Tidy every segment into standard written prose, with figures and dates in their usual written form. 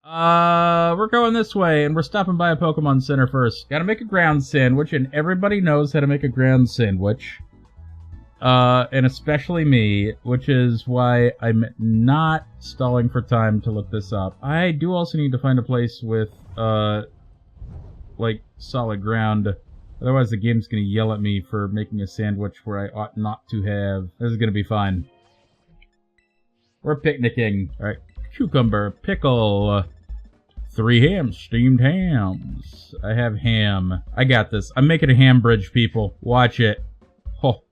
We're going this way, and we're stopping by a Pokemon Center first. Gotta make a ground sandwich, and everybody knows how to make a ground sandwich. And especially me, which is why I'm not stalling for time to look this up. I do also need to find a place with, like, solid ground. Otherwise the game's gonna yell at me for making a sandwich where I ought not to have. This is gonna be fine. We're picnicking. Alright, cucumber, pickle, 3 hams, steamed hams. I have ham. I got this. I'm making a ham bridge, people. Watch it. Oh.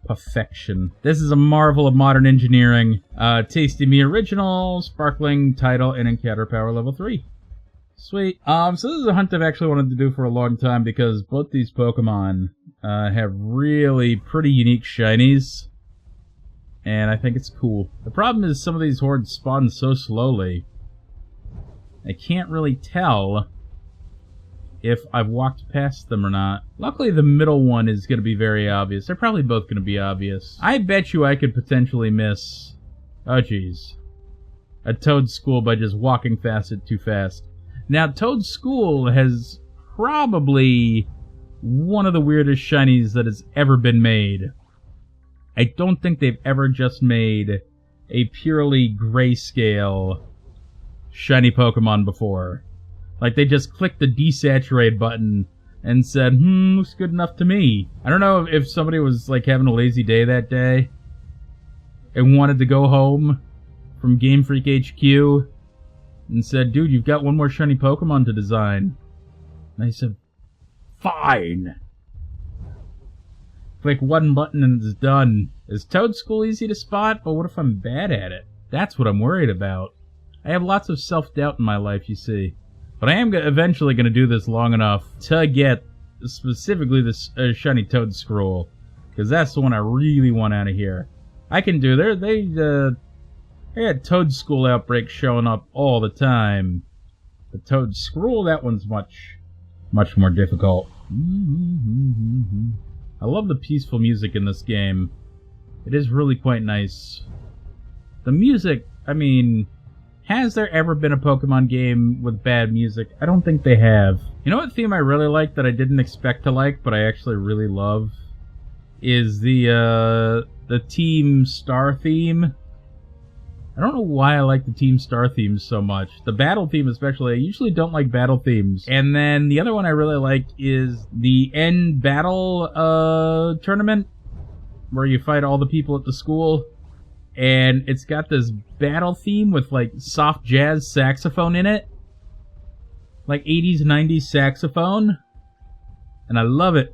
Perfection. This is a marvel of modern engineering. Tasty Me Original, Sparkling, Tidal, and Encounter Power Level 3. Sweet. So this is a hunt I've actually wanted to do for a long time because both these Pokemon have really pretty unique shinies. And I think it's cool. The problem is some of these hordes spawn so slowly. I can't really tell if I've walked past them or not. Luckily the middle one is going to be very obvious. They're probably both going to be obvious. I bet you I could potentially miss... oh jeez. A Toadscool by just walking past it too fast. Now Toadscool has probably one of the weirdest shinies that has ever been made. I don't think they've ever just made a purely grayscale shiny Pokemon before. Like, they just clicked the desaturate button and said, looks good enough to me. I don't know if somebody was, like, having a lazy day that day and wanted to go home from Game Freak HQ and said, dude, you've got one more shiny Pokemon to design. And I said, fine. Click one button and it's done. Is Toadscool easy to spot? But what if I'm bad at it? That's what I'm worried about. I have lots of self-doubt in my life, you see. But I am eventually going to do this long enough to get specifically this Shiny Toedscruel. Because that's the one I really want out of here. I can do they had Toadscool outbreaks showing up all the time. The Toadscruel, that one's much more difficult. I love the peaceful music in this game. It is really quite nice. The music, I mean... has there ever been a Pokemon game with bad music? I don't think they have. You know what theme I really like that I didn't expect to like, but I actually really love? Is the Team Star theme. I don't know why I like the Team Star themes so much. The battle theme especially, I usually don't like battle themes. And then the other one I really like is the End Battle tournament, where you fight all the people at the school. And it's got this battle theme with, like, soft jazz saxophone in it. Like 80s, 90s saxophone. And I love it.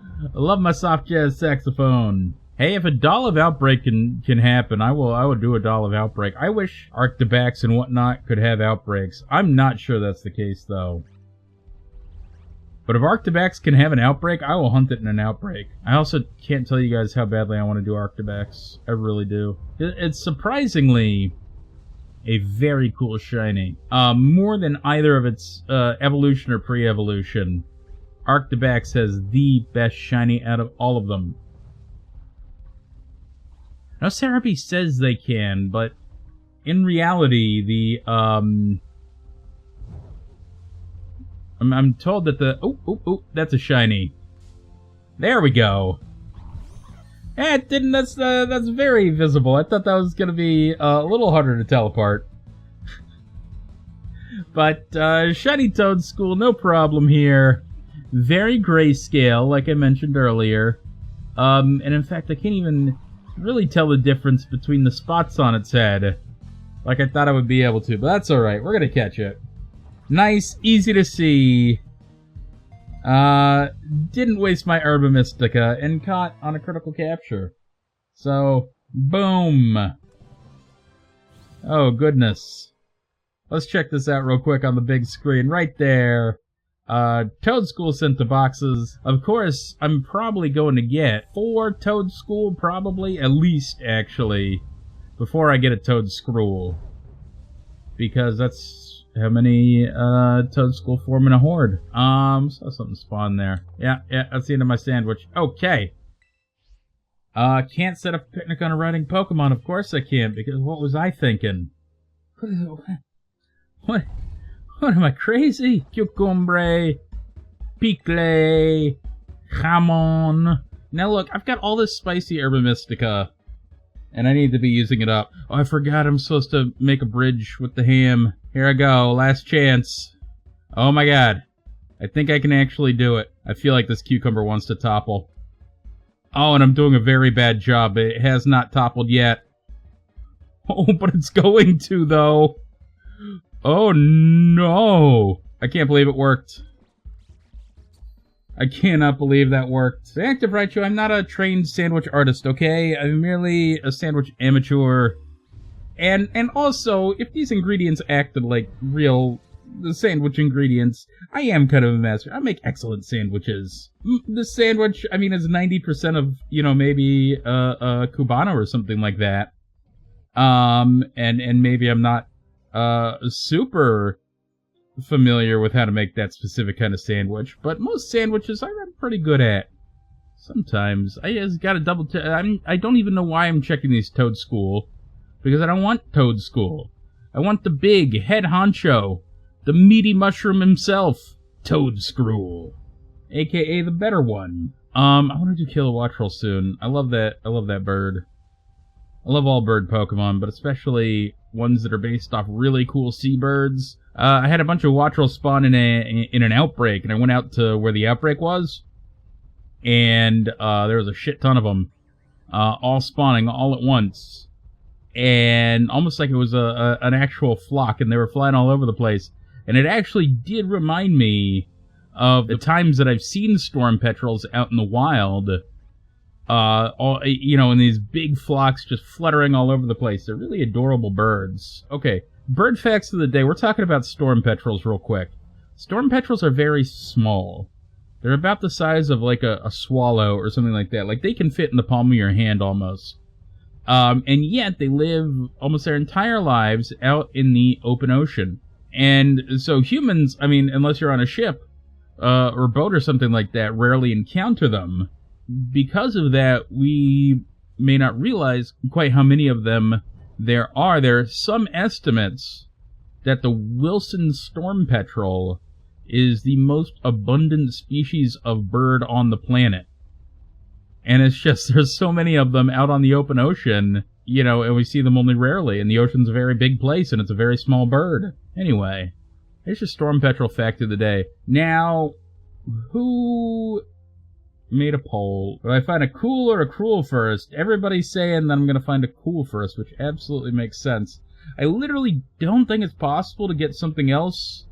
I love my soft jazz saxophone. Hey, if a Doll of Outbreak can happen, I would do a Doll of Outbreak. I wish Arctibax and whatnot could have outbreaks. I'm not sure that's the case, though. But if Arctibax can have an outbreak, I will hunt it in an outbreak. I also can't tell you guys how badly I want to do Arctibax. I really do. It's surprisingly a very cool shiny. More than either of its evolution or pre-evolution, Arctibax has the best shiny out of all of them. Now, Cerebi says they can, but in reality, the I'm told that the... oh, that's a shiny. There we go. It didn't... that's very visible. I thought that was going to be a little harder to tell apart. But, Shiny Toadscool, no problem here. Very grayscale, like I mentioned earlier. And in fact, I can't even really tell the difference between the spots on its head. Like I thought I would be able to, but that's alright. We're going to catch it. Nice, easy to see. Didn't waste my Herba Mystica and caught on a critical capture. So, boom. Oh, goodness. Let's check this out real quick on the big screen. Right there. Toadscool sent the boxes. Of course, I'm probably going to get 4 Toadscool, probably, at least, actually, before I get a Toadscruel. Because that's how many Toadscool form in a horde. Saw something spawn there. Yeah, that's the end of my sandwich. Okay. Can't set up a picnic on a riding Pokemon. Of course I can't, because what was I thinking? What? What am I, crazy? Cucumber, pickle, jamon. Now look, I've got all this spicy herba mystica, and I need to be using it up. Oh, I forgot I'm supposed to make a bridge with the ham. Here I go, last chance. Oh my god. I think I can actually do it. I feel like this cucumber wants to topple. Oh, and I'm doing a very bad job. It has not toppled yet. Oh, but it's going to, though. Oh, no. I can't believe it worked. I cannot believe that worked. Active Raichu, I'm not a trained sandwich artist, okay? I'm merely a sandwich amateur. And also, if these ingredients acted like real sandwich ingredients, I am kind of a master. I make excellent sandwiches. This sandwich, I mean, is 90% of, you know, maybe a Cubano or something like that. And maybe I'm not super familiar with how to make that specific kind of sandwich, but most sandwiches I'm pretty good at. Sometimes I just gotta double check. I don't even know why I'm checking these Toadscool, because I don't want Toadscool. I want the big head honcho, the meaty mushroom himself, Toadscruel, aka the better one. I want to do Kilowattrel soon. I love that. I love that bird. I love all bird Pokemon, but especially ones that are based off really cool seabirds. I had a bunch of Wattrel spawn in an outbreak, and I went out to where the outbreak was, and there was a shit ton of them, all spawning all at once, and almost like it was an actual flock, and they were flying all over the place. And it actually did remind me of the times that I've seen storm petrels out in the wild, you know, in these big flocks just fluttering all over the place. They're really adorable birds. Okay, bird facts of the day. We're talking about storm petrels real quick. Storm petrels are very small. They're about the size of like a swallow or something like that. Like, they can fit in the palm of your hand almost. And yet they live almost their entire lives out in the open ocean. And so humans, I mean, unless you're on a ship or boat or something like that, rarely encounter them. Because of that, we may not realize quite how many of them there are. There are some estimates that the Wilson storm petrel is the most abundant species of bird on the planet. And it's just, there's so many of them out on the open ocean, you know, and we see them only rarely. And the ocean's a very big place, and it's a very small bird. Anyway, there's your storm petrel fact of the day. Now, who made a poll? Do I find a cool or a cruel first? Everybody's saying that I'm going to find a cool first, which absolutely makes sense. I literally don't think it's possible to get something else,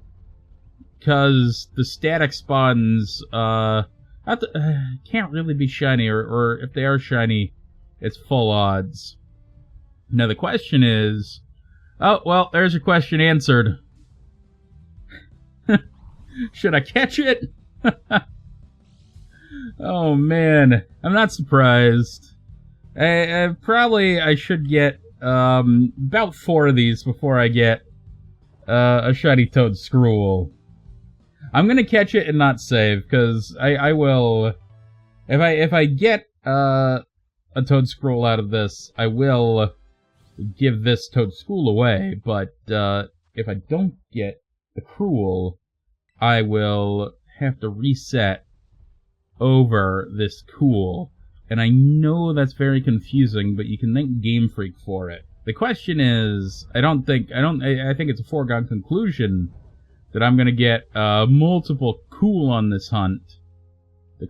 because the static spawns can't really be shiny, or if they are shiny, it's full odds. Now the question is, oh, well, there's your question answered. Should I catch it? Oh, man. I'm not surprised. I should get about 4 of these before I get a shiny Toadscruel. I'm gonna catch it and not save, because I will... If I get a Toadscruel out of this, I will give this Toadscool away, but if I don't get the Cruel, I will have to reset over this Cool. And I know that's very confusing, but you can thank Game Freak for it. The question is, I think it's a foregone conclusion that I'm gonna get multiple Cool on this hunt. The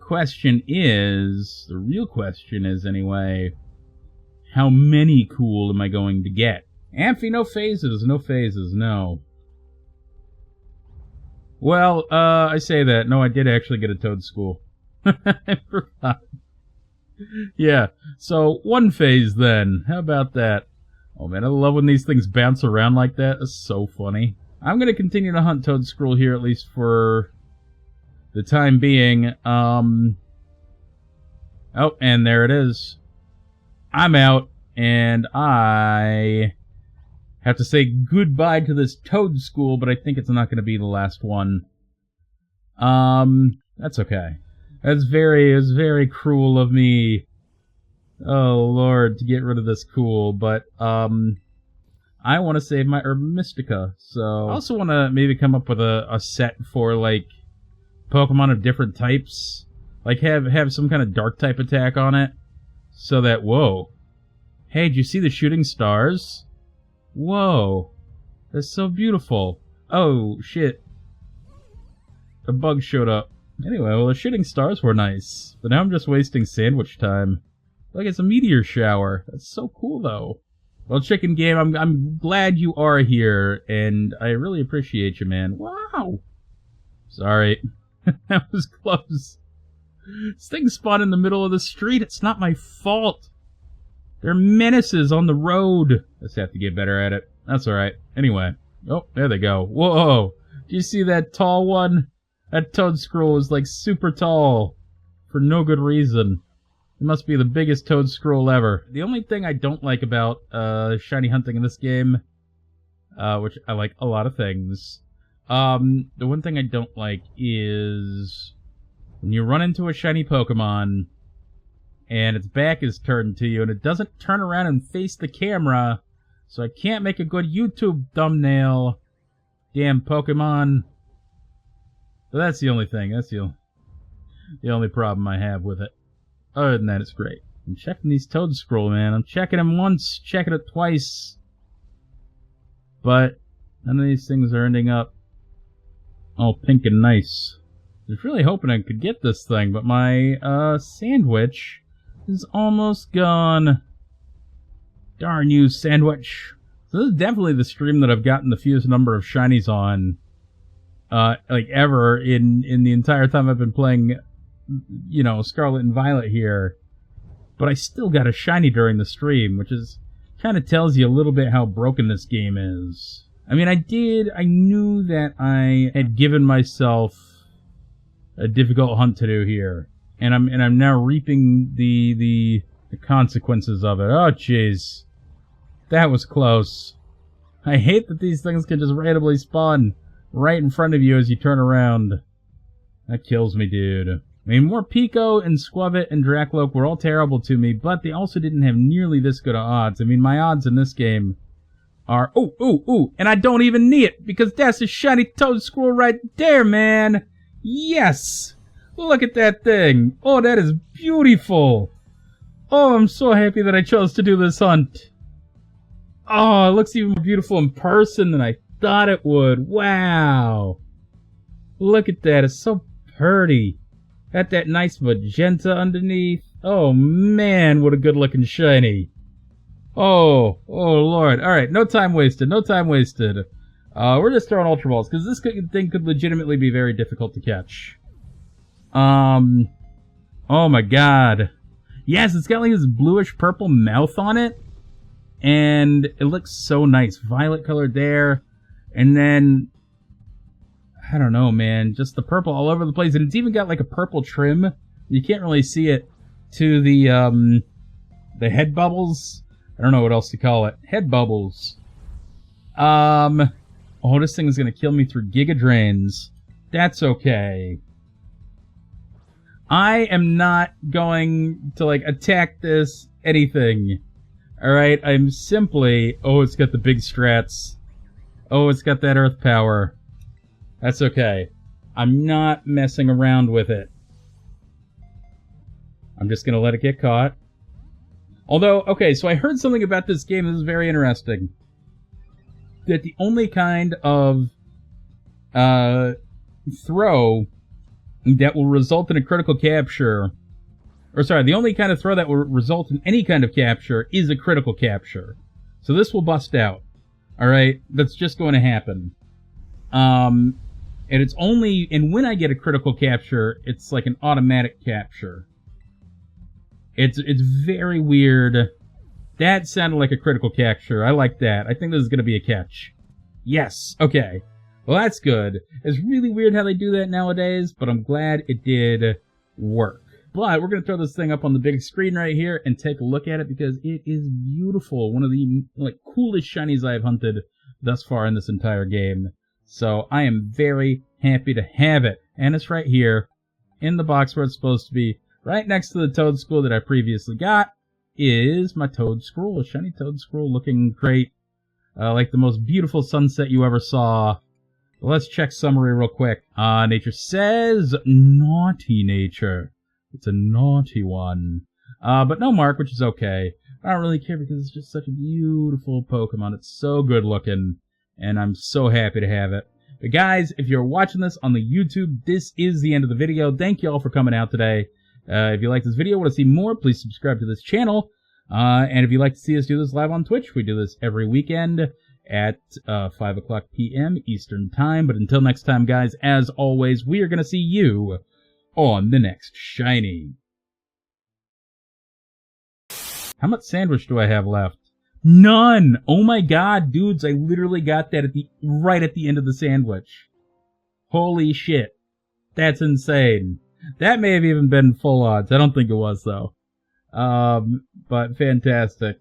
real question is anyway, how many Cool am I going to get? Amphi, no phases, no. Well, I say that. No, I did actually get a Toadscool. I forgot. Yeah, so 1 phase then. How about that? Oh man, I love when these things bounce around like that. It's so funny. I'm going to continue to hunt Toadscruel here, at least for the time being. Oh, and there it is. I'm out, and I have to say goodbye to this Toadscool, but I think it's not going to be the last one. That's okay. It's very cruel of me. Oh, Lord, to get rid of this Cool, but, I'm I want to save my Herba Mystica. So I also want to maybe come up with a set for, like, Pokemon of different types. Like, have some kind of dark type attack on it. So that, whoa. Hey, did you see the shooting stars? Whoa. That's so beautiful. Oh, shit. A bug showed up. Anyway, well, the shooting stars were nice. But now I'm just wasting sandwich time. Like, it's a meteor shower. That's so cool, though. Well, Chicken Game, I'm glad you are here, and I really appreciate you, man. Wow! Sorry. That was close. This thing spawned in the middle of the street. It's not my fault. They're menaces on the road. Let's have to get better at it. That's alright. Anyway. Oh, there they go. Whoa! Do you see that tall one? That Toadscruel is, like, super tall. For no good reason. It must be the biggest Toadscruel ever. The only thing I don't like about shiny hunting in this game, which I like a lot of things, the one thing I don't like is when you run into a shiny Pokemon and its back is turned to you and it doesn't turn around and face the camera, so I can't make a good YouTube thumbnail. Damn Pokemon. So that's the only thing. That's the only problem I have with it. Other than that, it's great. I'm checking these Toadscruel, man. I'm checking them once, checking it twice. But none of these things are ending up all pink and nice. I was really hoping I could get this thing, but my sandwich is almost gone. Darn you, sandwich. So this is definitely the stream that I've gotten the fewest number of shinies on, like ever in the entire time I've been playing, you know, Scarlet and Violet here. But I still got a shiny during the stream, which is kind of tells you a little bit how broken this game is. I mean, I knew that I had given myself a difficult hunt to do here, and I'm now reaping the consequences of it. Oh, jeez. That was close. I hate that these things can just randomly spawn right in front of you as you turn around. That kills me, dude. I mean, more Pico and Squavit and Dracloak were all terrible to me, but they also didn't have nearly this good of odds. I mean, my odds in this game are... Ooh, and I don't even need it, because that's a shiny Toadscruel right there, man! Yes! Look at that thing! Oh, that is beautiful! Oh, I'm so happy that I chose to do this hunt. Oh, it looks even more beautiful in person than I thought it would. Wow! Look at that, it's so pretty. Got that nice magenta underneath. Oh man, what a good looking shiny. Oh lord. Alright, no time wasted, we're just throwing Ultra Balls, because this thing could legitimately be very difficult to catch. Oh my god. Yes, it's got like this bluish purple mouth on it. And it looks so nice. Violet color there. And then, I don't know, man. Just the purple all over the place. And it's even got like a purple trim. You can't really see it to the head bubbles. I don't know what else to call it. Head bubbles. Oh, this thing is going to kill me through Giga Drains. That's okay. I am not going to, like, attack this anything. Alright, I'm simply... Oh, it's got the big strats. Oh, it's got that earth power. That's okay. I'm not messing around with it. I'm just gonna let it get caught. Although, okay, so I heard something about this game that is very interesting. That the only kind of throw that will result in a critical capture... Or sorry, the only kind of throw that will result in any kind of capture is a critical capture. So this will bust out. Alright? That's just going to happen. And it's only... And when I get a critical capture, it's like an automatic capture. It's very weird. That sounded like a critical capture. I like that. I think this is going to be a catch. Yes. Okay. Well, that's good. It's really weird how they do that nowadays, but I'm glad it did work. But we're going to throw this thing up on the big screen right here and take a look at it because it is beautiful. One of the coolest shinies I've hunted thus far in this entire game. So I am very happy to have it. And it's right here in the box where it's supposed to be. Right next to the Toadscool that I previously got is my Toadscruel, a shiny Toadscruel looking great. like the most beautiful sunset you ever saw. Let's check summary real quick. Nature says naughty nature. It's a naughty one. But no mark, which is okay. I don't really care because it's just such a beautiful Pokemon. It's so good looking, and I'm so happy to have it. But guys, if you're watching this on the YouTube, this is the end of the video. Thank you all for coming out today. If you like this video, want to see more, please subscribe to this channel. And if you'd like to see us do this live on Twitch, we do this every weekend at 5 o'clock p.m. Eastern Time. But until next time, guys, as always, we are going to see you on the next Shiny. How much sandwich do I have left? None! Oh my god, dudes, I literally got that right at the end of the sandwich. Holy shit. That's insane. That may have even been full odds. I don't think it was, though. But fantastic.